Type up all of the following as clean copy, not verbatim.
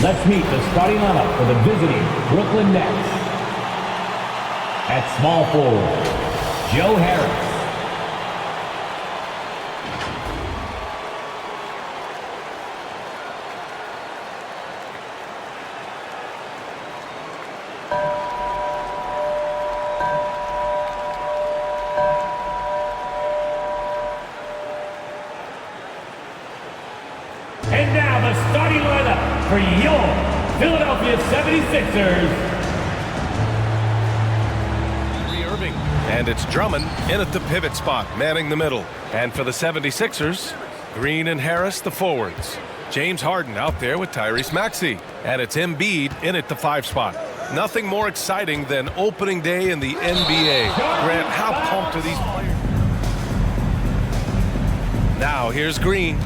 Let's meet the starting lineup for the visiting Brooklyn Nets. At small forward, Joe Harris. And now the starting lineup for your Philadelphia 76ers. Irving. And it's Drummond in at the pivot spot, manning the middle. And for the 76ers, Green and Harris, the forwards. James Harden out there with Tyrese Maxey. And it's Embiid in at the 5 spot. Nothing more exciting than opening day in the NBA. Grant, how pumped are these players? Now here's Green.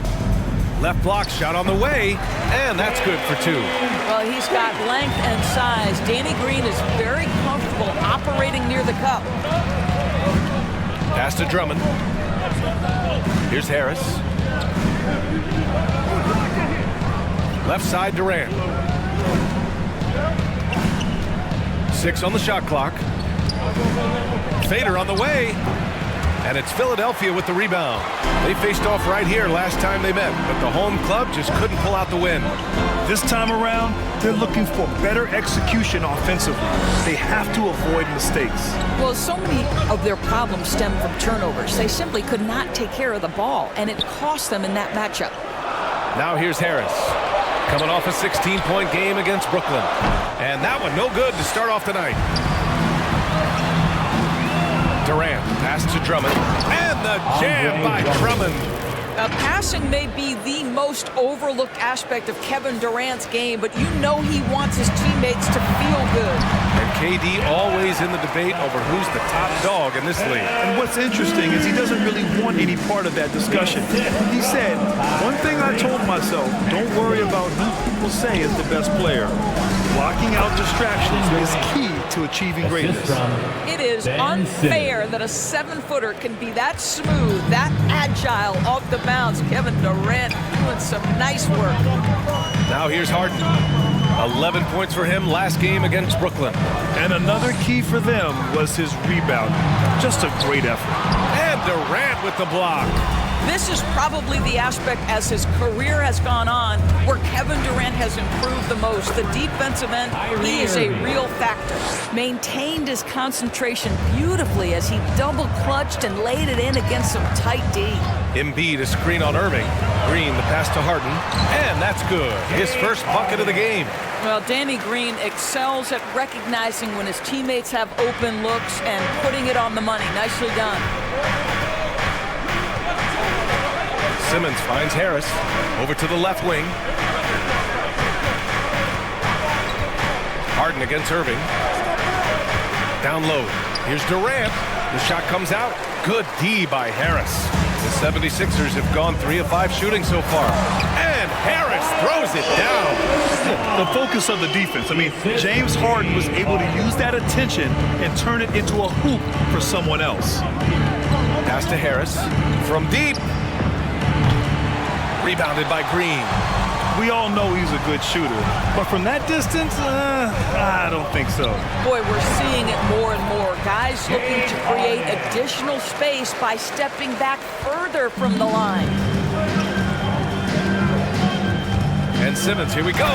Left block shot on the way, and that's good for 2. Well, he's got length and size. Danny Green is very comfortable operating near the cup. Pass to Drummond. Here's Harris. Left side, Durant. 6 on the shot clock. Fader on the way. And it's Philadelphia with the rebound. They faced off right here last time they met, but the home club just couldn't pull out the win. This time around, they're looking for better execution offensively. They have to avoid mistakes. Well, so many of their problems stem from turnovers. They simply could not take care of the ball, and it cost them in that matchup. Now here's Harris. Coming off a 16-point game against Brooklyn. And that one no good to start off the night. Durant, pass to Drummond, and the jam by Drummond. Passing may be the most overlooked aspect of Kevin Durant's game, but you know he wants his teammates to feel good. And KD always in the debate over who's the top dog in this league. And what's interesting is he doesn't really want any part of that discussion. He said, one thing I told myself, don't worry about who people say is the best player. Blocking out distractions is key to achieving greatness. It is unfair that a 7-footer can be that smooth, that agile off the bounce. Kevin Durant doing some nice work. Now here's Harden. 11 points for him last game against Brooklyn. And another key for them was his rebound. Just a great effort. And Durant with the block. This is probably the aspect as his career has gone on where Kevin Durant has improved the most. The defensive end, he is a real factor. Maintained his concentration beautifully as he double clutched and laid it in against some tight D. Embiid a screen on Irving. Green the pass to Harden. And that's good. His first bucket of the game. Well, Danny Green excels at recognizing when his teammates have open looks and putting it on the money. Nicely done. Simmons finds Harris over to the left wing. Harden against Irving. Down low. Here's Durant. The shot comes out. Good D by Harris. The 76ers have gone 3 of 5 shooting so far. And Harris throws it down. The focus of the defense. I mean, James Harden was able to use that attention and turn it into a hoop for someone else. Pass to Harris from deep. Rebounded by Green. We all know he's a good shooter, but from that distance, I don't think so. Boy, we're seeing it more and more. Guys looking to create additional space by stepping back further from the line. And Simmons, here we go.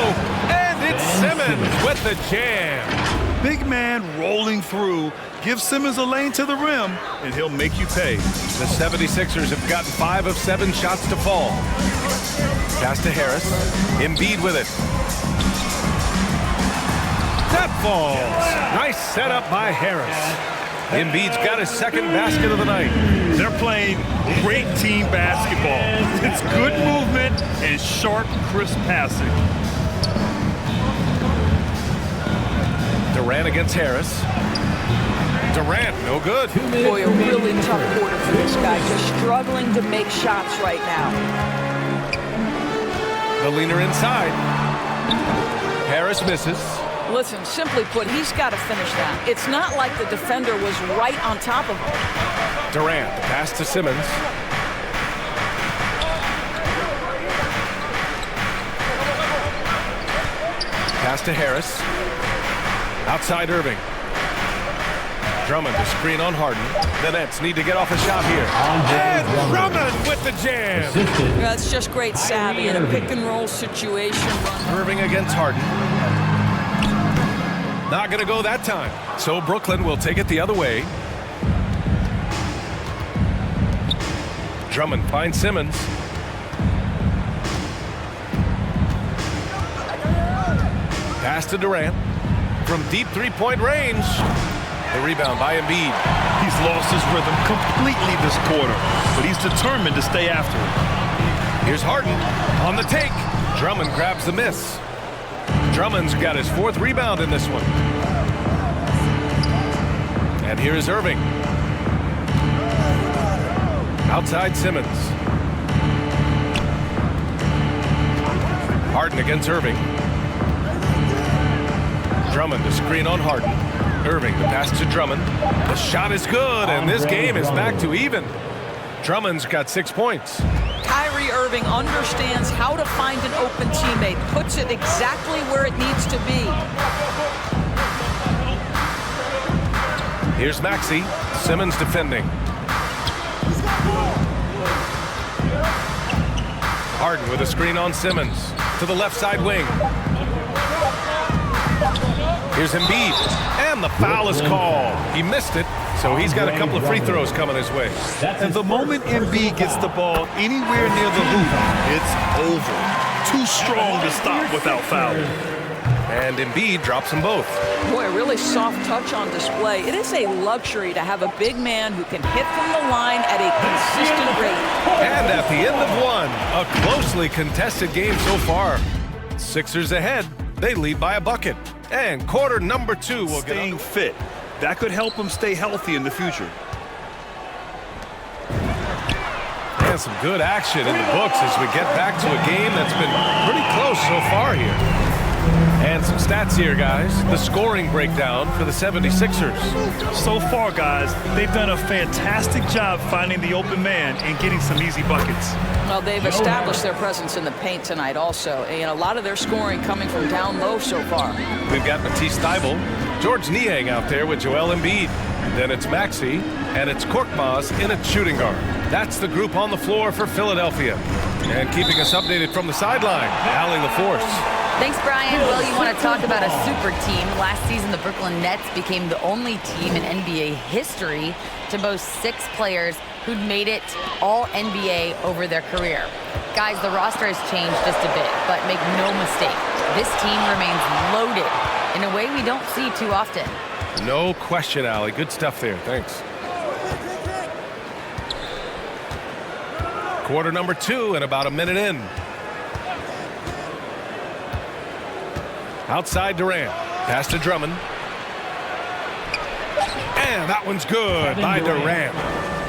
And it's Simmons with the jam. Big man rolling through. Give Simmons a lane to the rim, and he'll make you pay. The 76ers have gotten 5 of 7 shots to fall. Pass to Harris. Embiid with it. That falls. Nice setup by Harris. Embiid's got his second basket of the night. They're playing great team basketball. It's good movement and sharp, crisp passing. Durant against Harris. Durant, no good. Boy, a really tough quarter for this guy. Just struggling to make shots right now. The leaner inside. Harris misses. Listen, simply put, he's got to finish that. It's not like the defender was right on top of him. Durant, pass to Simmons. pass to Harris. Outside Irving. Drummond to screen on Harden. The Nets need to get off a shot here. And Drummond with the jam. That's just great savvy in a pick-and-roll situation. Irving against Harden. Not going to go that time. So Brooklyn will take it the other way. Drummond finds Simmons. Pass to Durant. From deep three-point range. The rebound by Embiid. He's lost his rhythm completely this quarter, but he's determined to stay after it. Here's Harden on the take. Drummond grabs the miss. Drummond's got his 4th rebound in this one. And here is Irving. Outside Simmons. Harden against Irving. Drummond to screen on Harden. Irving the pass to Drummond. The shot is good, and this game is back to even. Drummond's got 6 points. Kyrie Irving understands how to find an open teammate, puts it exactly where it needs to be. Here's Maxey. Simmons defending. Harden with a screen on Simmons. To the left side wing. Here's Embiid. And the foul is called. He missed it, so he's got a couple of free throws coming his way. And the moment Embiid gets the ball anywhere near the hoop, it's over. Too strong to stop without fouling. And Embiid drops them both. Boy, really soft touch on display. It is a luxury to have a big man who can hit from the line at a consistent rate. And at the end of one, a closely contested game so far. Sixers ahead. They lead by a bucket. And quarter number 2 will get staying fit. That could help him stay healthy in the future. And some good action in the books as we get back to a game that's been pretty close so far here. And some stats here, guys. The scoring breakdown for the 76ers. So far, guys, they've done a fantastic job finding the open man and getting some easy buckets. Well, they've established their presence in the paint tonight also. And a lot of their scoring coming from down low so far. We've got Matisse Thybulle, George Niang out there with Joel Embiid. Then it's Maxey, and it's Korkmaz in at shooting guard. That's the group on the floor for Philadelphia. And keeping us updated from the sideline, Allie LaForce. Thanks, Brian. Well, you want to talk about a super team. Last season, the Brooklyn Nets became the only team in NBA history to boast 6 players who'd made it all NBA over their career. Guys, the roster has changed just a bit, but make no mistake, this team remains loaded in a way we don't see too often. No question, Allie. Good stuff there. Thanks. Quarter number 2 and about a minute in. Outside Durant. Pass to Drummond. And that one's good by Durant.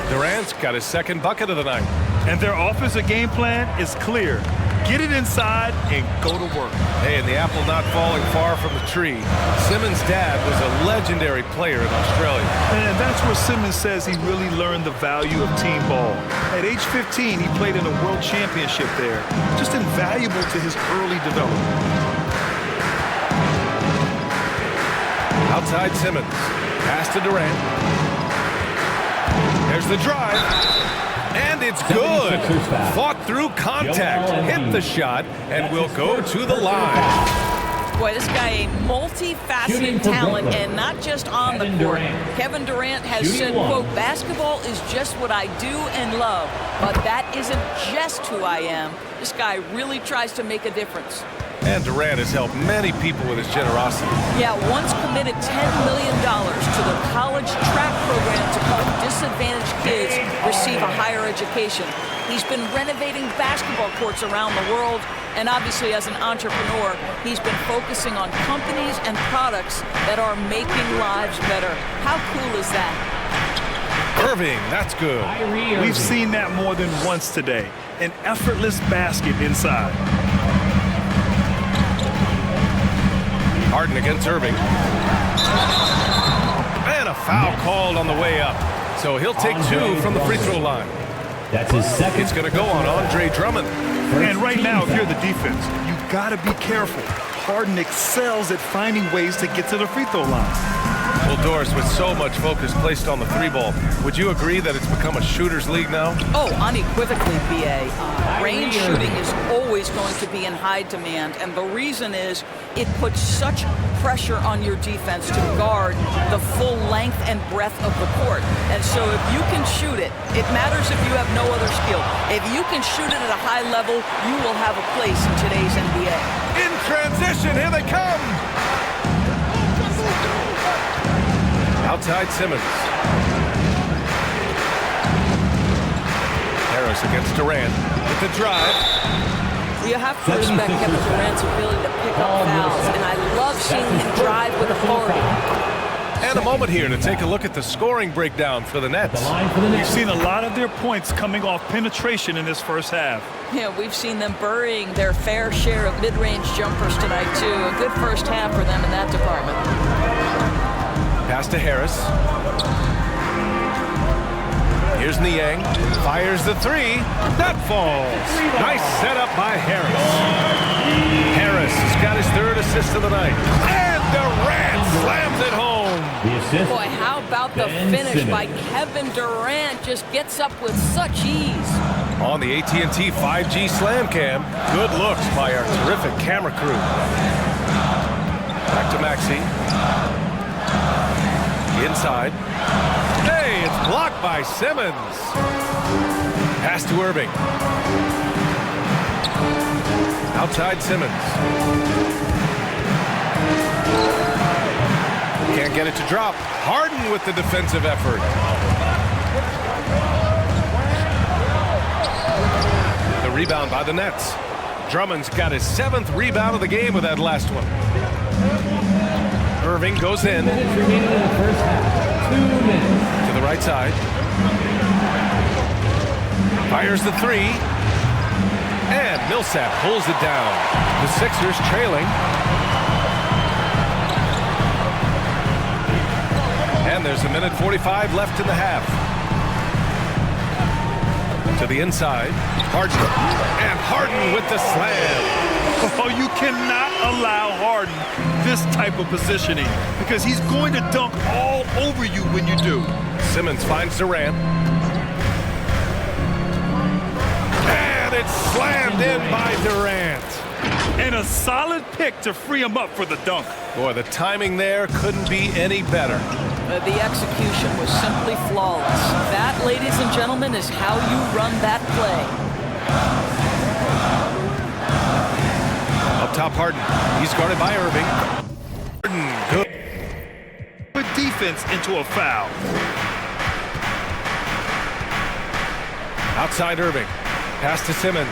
Durant's got his 2nd bucket of the night. And their offensive game plan is clear. Get it inside and go to work. Hey, and the apple not falling far from the tree. Simmons' dad was a legendary player in Australia. And that's where Simmons says he really learned the value of team ball. At age 15, he played in a world championship there. Just invaluable to his early development. Outside Simmons. Pass to Durant. There's the drive. And it's good. Fought through contact. Hit the shot and will go to the line. Boy, this guy a multifaceted talent, and not just on the court. Kevin Durant has said, quote, basketball is just what I do and love, but that isn't just who I am. This guy really tries to make a difference. And Durant has helped many people with his generosity. Yeah, once committed $10 million to the college track program to help disadvantaged kids receive a higher education. He's been renovating basketball courts around the world, and obviously as an entrepreneur, he's been focusing on companies and products that are making lives better. How cool is that? Irving, that's good. We've seen that more than once today. An effortless basket inside. Harden against Irving. And a foul called on the way up. So he'll take 2 from the free throw line. That's his 2nd. It's going to go on Andre Drummond. And right now, if you're the defense, you've got to be careful. Harden excels at finding ways to get to the free throw line. Well, Doris, with so much focus placed on the three ball, would you agree that it's become a shooter's league now? Oh, unequivocally, BA. Range shooting is always going to be in high demand, and the reason is it puts such pressure on your defense to guard the full length and breadth of the court. And so if you can shoot it, it matters if you have no other skill. If you can shoot it at a high level, you will have a place in today's NBA. In transition, here they come! Outside Simmons. Harris against Durant with the drive. You have to respect Kevin Durant's ability to pick up fouls, and I love seeing him drive with authority. And a moment here to take a look at the scoring breakdown for the Nets. We've seen a lot of their points coming off penetration in this first half. Yeah, we've seen them burying their fair share of mid-range jumpers tonight, too. A good first half for them in that department. Pass to Harris. Here's Niang. Fires the three. That falls. Nice setup by Harris. Harris has got his third assist of the night. And Durant slams it home. Boy, how about the finish by Kevin Durant? Just gets up with such ease. On the AT&T 5G Slam Cam. Good looks by our terrific camera crew. Back to Maxey. Inside. Hey, it's blocked by Simmons. Pass to Irving. Outside Simmons. Can't get it to drop. Harden with the defensive effort. The rebound by the Nets. Drummond's got his 7th rebound of the game with that last one. Irving goes in. 2 minutes remaining in the first half. 2 minutes. To the right side. Fires the three. And Millsap pulls it down. The Sixers trailing. And there's a minute 45 left in the half. To the inside. Harden. And Harden with the slam. Oh, you cannot allow Harden this type of positioning because he's going to dunk all over you when you do. Simmons finds Durant. And it's slammed in by Durant. And a solid pick to free him up for the dunk. Boy, the timing there couldn't be any better. The execution was simply flawless. That, ladies and gentlemen, is how you run that play. Up top, Harden. He's guarded by Irving. Harden, good. Put defense into a foul. Outside Irving. Pass to Simmons.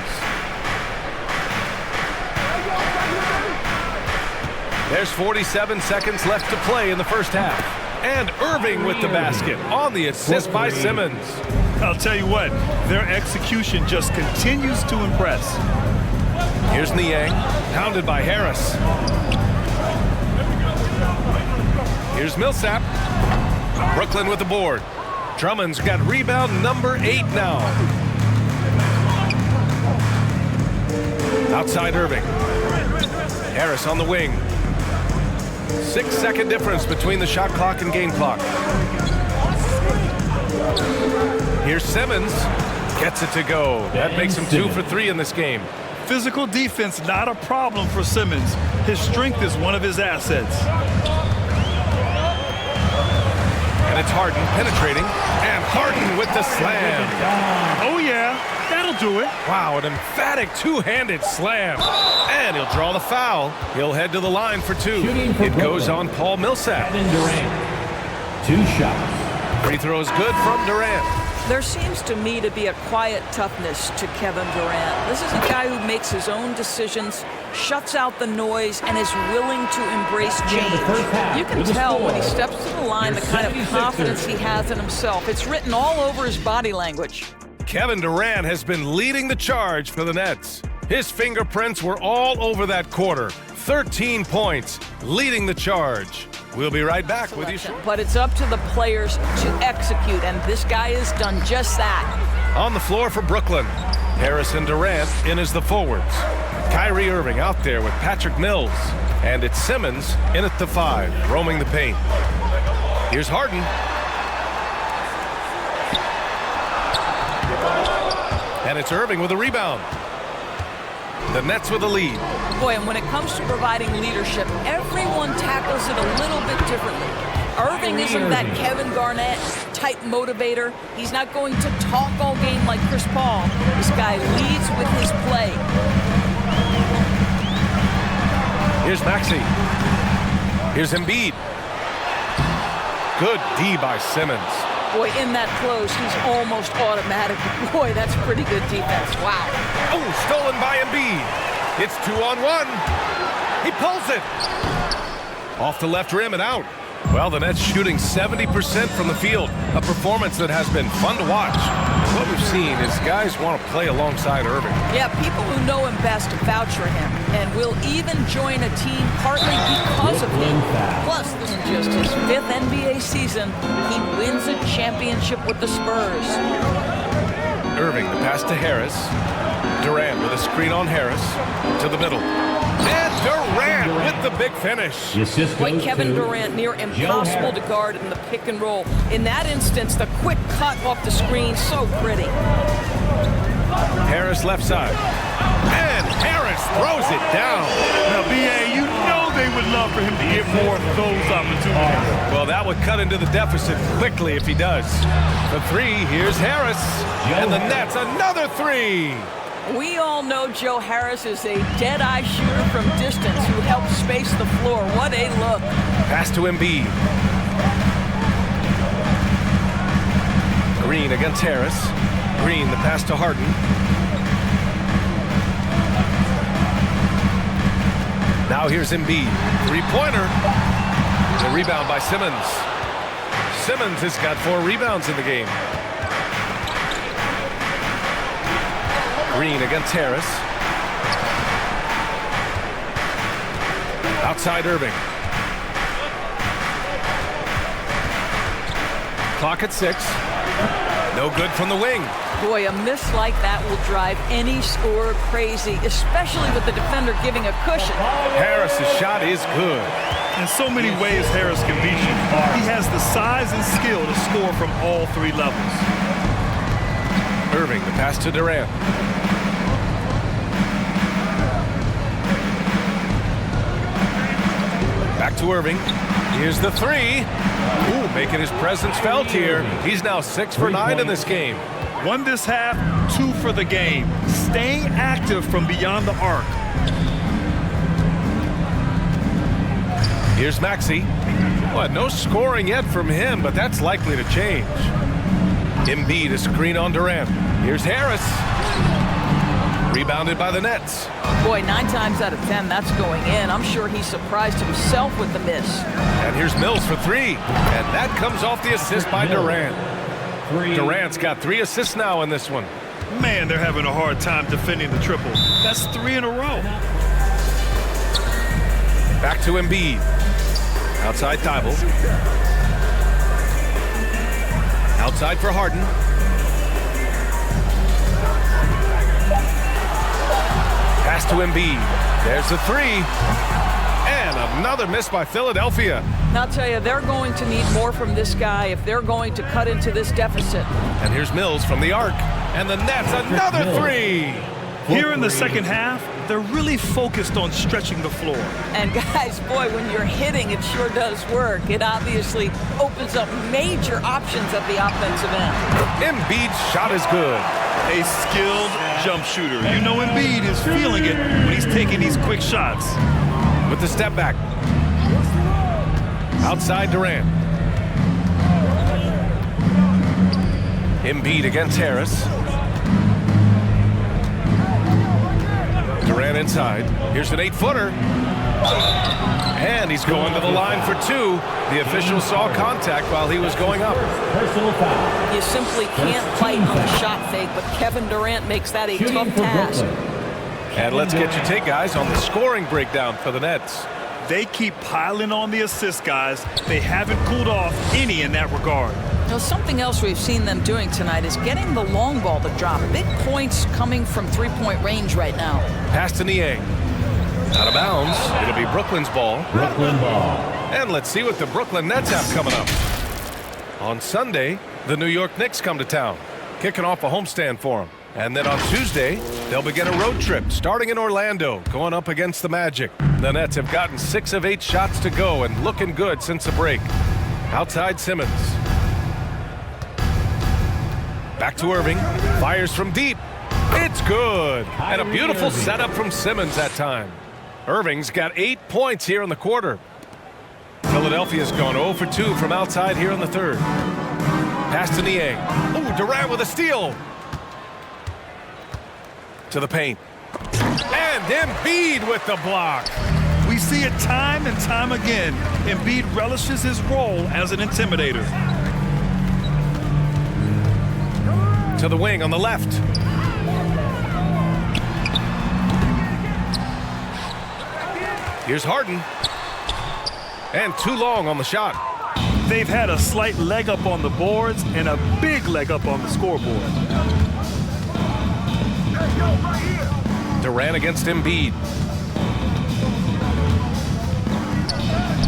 There's 47 seconds left to play in the first half. And Irving with the basket on the assist by Simmons. I'll tell you what, their execution just continues to impress. Here's Niang, pounded by Harris. Here's Millsap. Brooklyn with the board. Drummond's got rebound number 8 now. Outside Irving. Harris on the wing. 6-second difference between the shot clock and game clock. Here's Simmons. Gets it to go. That makes him 2 for 3 in this game. Physical defense, not a problem for Simmons. His strength is one of his assets. And it's Harden penetrating. And Harden with the slam. Oh, yeah. That'll do it. Wow, an emphatic two-handed slam. And he'll draw the foul. He'll head to the line for 2. It goes on Paul Millsap. Kevin Durant. 2 shots. Free throw is good from Durant. There seems to me to be a quiet toughness to Kevin Durant. This is a guy who makes his own decisions, shuts out the noise, and is willing to embrace change. You can tell when he steps to the line the kind of confidence he has in himself. It's written all over his body language. Kevin Durant has been leading the charge for the Nets. His fingerprints were all over that quarter. 13 points, leading the charge. We'll be right back with you shortly. But it's up to the players to execute, and this guy has done just that. On the floor for Brooklyn, Harris and Durant in as the forwards. Kyrie Irving out there with Patrick Mills. And it's Simmons in at the 5, roaming the paint. Here's Harden. And it's Irving with a rebound. The Nets with a lead. Boy, and when it comes to providing leadership, everyone tackles it a little bit differently. Irving isn't that Kevin Garnett type motivator. He's not going to talk all game like Chris Paul. This guy leads with his play. Here's Maxey. Here's Embiid. Good D by Simmons. Boy, in that close, he's almost automatic. Boy, that's pretty good defense. Wow. Oh, stolen by Embiid. It's 2-on-1. He pulls it. Off the left rim and out. Well, the Nets shooting 70% from the field. A performance that has been fun to watch. What we've seen is guys want to play alongside Irving. Yeah, people who know him best vouch for him and will even join a team partly because of him. Plus, this is just his 5th NBA season. He wins a championship with the Spurs. Irving, the pass to Harris. Durant with a screen on Harris. To the middle. And Durant with the big finish. Boy, Kevin Durant near impossible to guard in the pick and roll. In that instance, the quick cut off the screen, so pretty. Harris left side. And Harris throws it down. Now, B.A., you know they would love for him to get more of those opportunities. Well, that would cut into the deficit quickly if he does. The 3, here's Harris. And the Nets, another 3. We all know Joe Harris is a dead-eye shooter from distance who helps space the floor. What a look. Pass to Embiid. Green against Harris. Green, the pass to Harden. Now here's Embiid. 3-pointer. The rebound by Simmons. Simmons has got 4 rebounds in the game. Green against Harris. Outside Irving. Clock at 6. No good from the wing. Boy, a miss like that will drive any scorer crazy, especially with the defender giving a cushion. Harris's shot is good. In so many ways, Harris can beat you. He has the size and skill to score from all 3 levels. Irving, the pass to Durant. Back to Irving. Here's the 3. Ooh, making his presence felt here. He's now 6 for 9 in this game. 1 this half, 2 for the game. Staying active from beyond the arc. Here's Maxey. Well, no scoring yet from him, but that's likely to change. Embiid, a screen on Durant. Here's Harris. Rebounded by the Nets. Boy, 9 times out of 10, that's going in. I'm sure he surprised himself with the miss. And here's Mills for 3. And that comes off the assist by Durant. Durant's got 3 assists now in this one. Man, they're having a hard time defending the triple. That's 3 in a row. Back to Embiid. Outside Thibault. Outside for Harden. Pass to Embiid. There's the 3. And another miss by Philadelphia. And I'll tell you, they're going to need more from this guy if they're going to cut into this deficit. And here's Mills from the arc. And the Nets, another 3. Here in the second half, they're really focused on stretching the floor. And guys, boy, when you're hitting, it sure does work. It obviously opens up major options at the offensive end. Embiid's shot is good. A skilled jump shooter. You know Embiid is feeling it when he's taking these quick shots. With the step back. Outside Durant. Embiid against Harris. Durant inside. Here's an 8-footer. And he's going to the line for 2. The official saw contact while he was going up. You simply can't fight on a shot fake, but Kevin Durant makes that a tough task. And let's get your take, guys, on the scoring breakdown for the Nets. They keep piling on the assists, guys. They haven't cooled off any in that regard. know, something else we've seen them doing tonight is getting the long ball to drop. Big points coming from three-point range right now. Pass to Niang. Out of bounds. It'll be Brooklyn's ball. Brooklyn ball. And let's see what the Brooklyn Nets have coming up. On Sunday, the New York Knicks come to town, kicking off a homestand for them. And then on Tuesday, they'll begin a road trip starting in Orlando, going up against the Magic. The Nets have gotten 6 of 8 shots to go and looking good since the break. Outside Simmons. Back to Irving. Fires from deep. It's good. And a beautiful setup from Simmons that time. Irving's got 8 points here in the quarter. Philadelphia's gone 0 for 2 from outside here in the third. Pass to Niang. Ooh, Durant with a steal. To the paint. And Embiid with the block. We see it time and time again. Embiid relishes his role as an intimidator. To the wing on the left. Here's Harden. And too long on the shot. They've had a slight leg up on the boards and a big leg up on the scoreboard. Durant against Embiid.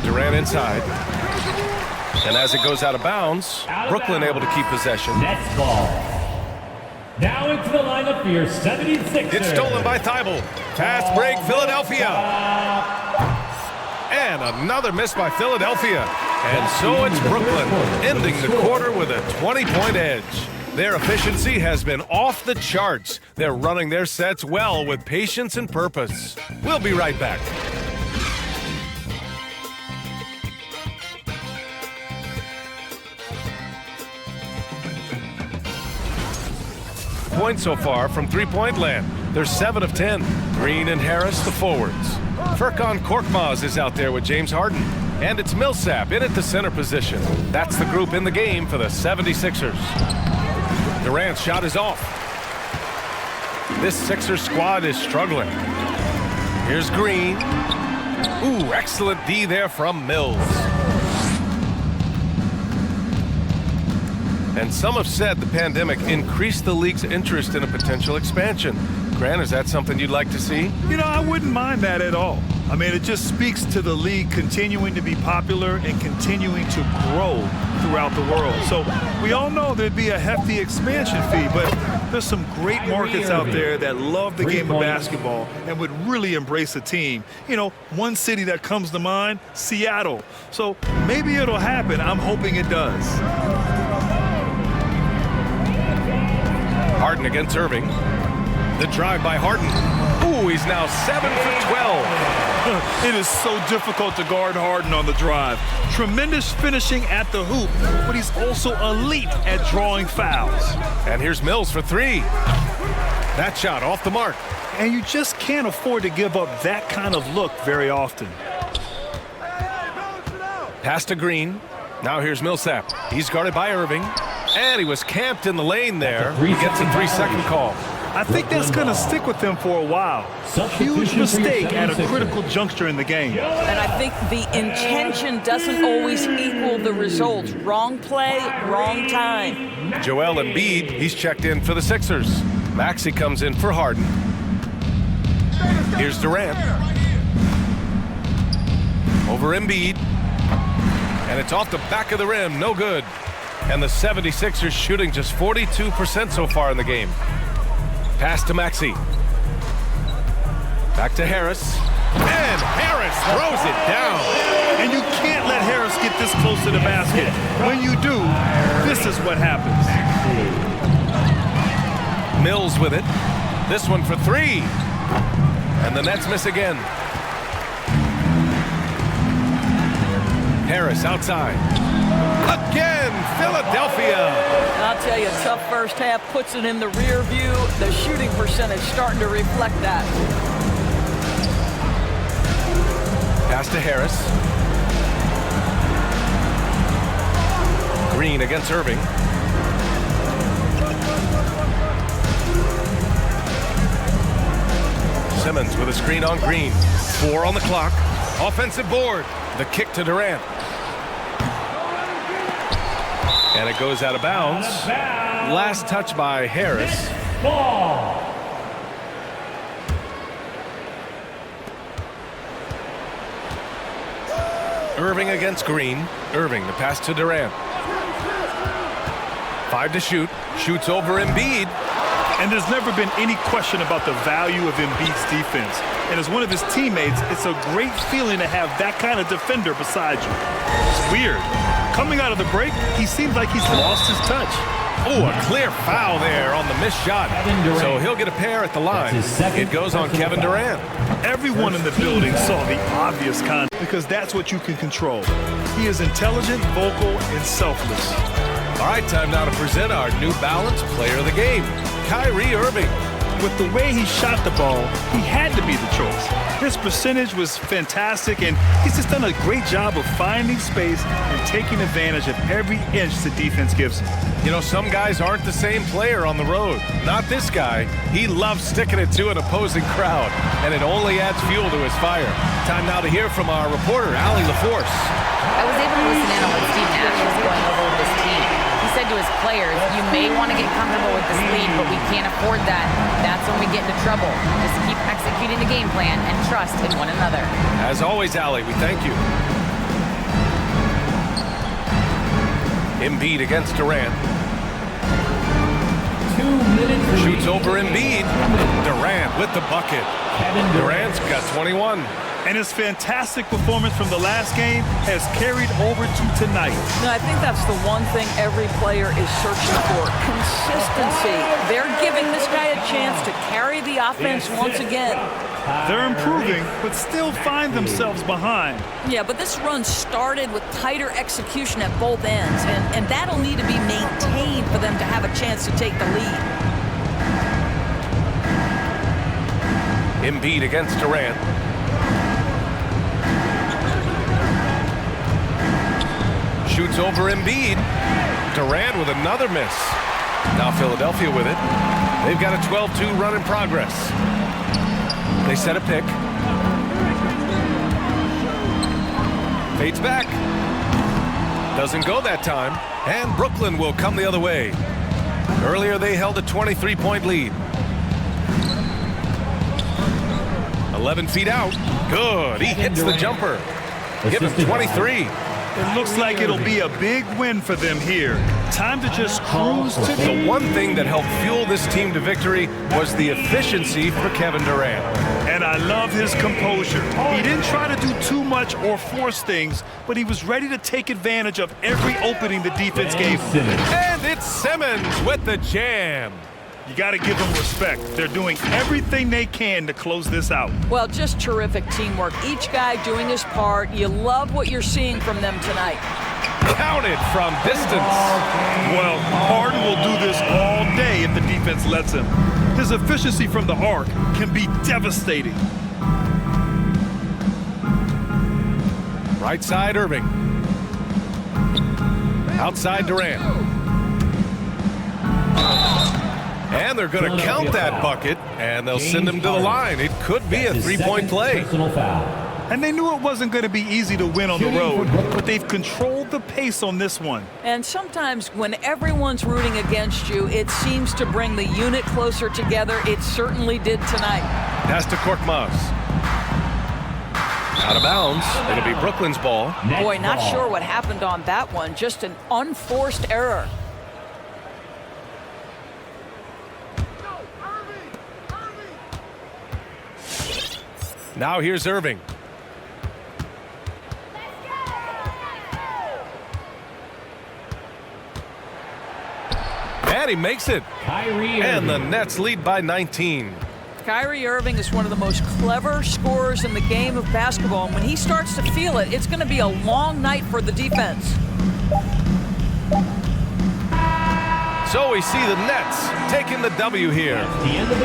Durant inside. And as it goes out of bounds, Brooklyn able to keep possession. Nets ball. Now into the lineup for your 76ers. It's stolen by Thibault. Fast break, Philadelphia. And another miss by Philadelphia. And so it's Brooklyn, ending the quarter with a 20-point edge. Their efficiency has been off the charts. They're running their sets well with patience and purpose. We'll be right back. Points so far from three-point land. They're 7 of 10. Green and Harris, the forwards. Furkan Korkmaz is out there with James Harden. And it's Millsap in at the center position. That's the group in the game for the 76ers. Durant's shot is off. This Sixers squad is struggling. Here's Green. Ooh, excellent D there from Mills. And some have said the pandemic increased the league's interest in a potential expansion. Grant, is that something you'd like to see? You know, I wouldn't mind that at all. I mean, it just speaks to the league continuing to be popular and continuing to grow throughout the world. So we all know there'd be a hefty expansion fee, but there's some great markets out there that love the game of basketball and would really embrace a team. You know, one city that comes to mind, Seattle. So maybe it'll happen. I'm hoping it does. Harden against Irving. The drive by Harden. Ooh, he's now 7 for 12. It is so difficult to guard Harden on the drive. Tremendous finishing at the hoop, but he's also elite at drawing fouls. And here's Mills for 3. That shot off the mark. And you just can't afford to give up that kind of look very often. Pass to Green. Now here's Millsap. He's guarded by Irving. And he was camped in the lane there. He gets a 3-second call. I think that's going to stick with him for a while. Huge mistake at a critical juncture in the game. And I think the intention doesn't always equal the result. Wrong play, wrong time. Joel Embiid, he's checked in for the Sixers. Maxey comes in for Harden. Here's Durant. Over Embiid. And it's off the back of the rim, no good. And the 76ers shooting just 42% so far in the game. Pass to Maxey. Back to Harris. And Harris throws it down. And you can't let Harris get this close to the basket. When you do, this is what happens. Mills with it. This one for 3. And the Nets miss again. Harris outside. Again, Philadelphia. I'll tell you, tough first half puts it in the rear view. The shooting percentage starting to reflect that. Pass to Harris. Green against Irving. Simmons with a screen on Green. 4 on the clock. Offensive board. The kick to Durant. And it goes out of bounds. Last touch by Harris. Ball. Irving against Green. Irving, the pass to Durant. 5 to shoot. Shoots over Embiid. And there's never been any question about the value of Embiid's defense. And as one of his teammates, it's a great feeling to have that kind of defender beside you. It's weird. Coming out of the break, he seems like he's lost his touch. Oh, a clear foul there on the missed shot. So he'll get a pair at the line. It goes on Kevin Durant. Everyone in the building saw the obvious contact because that's what you can control. He is intelligent, vocal, and selfless. All right, time now to present our New Balance Player of the Game, Kyrie Irving. With the way he shot the ball, he had to be the choice. His percentage was fantastic, and he's just done a great job of finding space and taking advantage of every inch the defense gives him. You know, some guys aren't the same player on the road. Not this guy. He loves sticking it to an opposing crowd, and it only adds fuel to his fire. Time now to hear from our reporter, Allie LaForce. I was able to listen in on what Steve Nash was going over with his team. He said to his players, you may want to get comfortable with this lead, but we can't afford that. That's when we get into trouble. Just keep executing the game plan and trust in one another. As always, Allie, we thank you. Embiid against Durant. 2 minutes. Shoots over Embiid. Durant with the bucket. Durant's got 21. And his fantastic performance from the last game has carried over to tonight. No, I think that's the one thing every player is searching for. Consistency. They're giving this guy a chance to carry the offense once again. They're improving, but still find themselves behind. Yeah, but this run started with tighter execution at both ends, and that'll need to be maintained for them to have a chance to take the lead. Embiid against Durant. Shoots over Embiid. Durant with another miss. Now Philadelphia with it. They've got a 12-2 run in progress. They set a pick. Fades back. Doesn't go that time. And Brooklyn will come the other way. Earlier they held a 23-point lead. 11 feet out. Good. He hits the jumper. Give him 23. It looks like it'll be a big win for them here. Time to just cruise to The one thing that helped fuel this team to victory was the efficiency for Kevin Durant. And I love his composure. He didn't try to do too much or force things, but he was ready to take advantage of every opening the defense gave him. And it's Simmons with the jam. You got to give them respect. They're doing everything they can to close this out. Well, just terrific teamwork. Each guy doing his part. You love what you're seeing from them tonight. Counted from distance. Well, Harden will do this all day if the defense lets him. His efficiency from the arc can be devastating. Right side, Irving. Outside, Durant. And they're going to count that bucket, and they'll send him to the line. It could be a three-point play. And they knew it wasn't going to be easy to win on the road, but they've controlled the pace on this one. And sometimes when everyone's rooting against you, it seems to bring the unit closer together. It certainly did tonight. Pass to Korkmaz. Out of bounds. It'll be Brooklyn's ball. Boy, not sure what happened on that one. Just an unforced error. Now here's Irving. And he makes it. And the Nets lead by 19. Kyrie Irving is one of the most clever scorers in the game of basketball. And when he starts to feel it, it's going to be a long night for the defense. So we see the Nets taking the W here.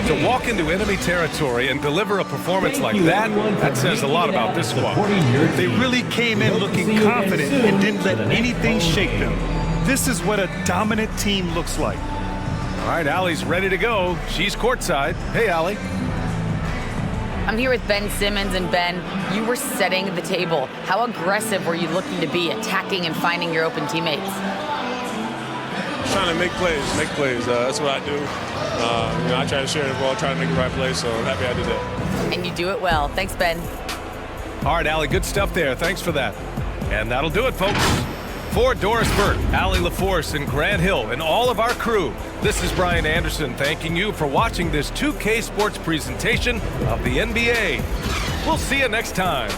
To walk into enemy territory and deliver a performance like that says a lot about this squad. They really came in looking confident and didn't let anything shake them. This is what a dominant team looks like. All right, Allie's ready to go. She's courtside. Hey, Allie. I'm here with Ben Simmons, and Ben, you were setting the table. How aggressive were you looking to be, attacking and finding your open teammates? Just trying to make plays. That's what I do. I try to share the ball, try to make the right play, so I'm happy I did that. And you do it well. Thanks, Ben. All right, Allie, good stuff there. Thanks for that. And that'll do it, folks. For Doris Burke, Allie LaForce, and Grant Hill, and all of our crew, this is Brian Anderson thanking you for watching this 2K Sports presentation of the NBA. We'll see you next time.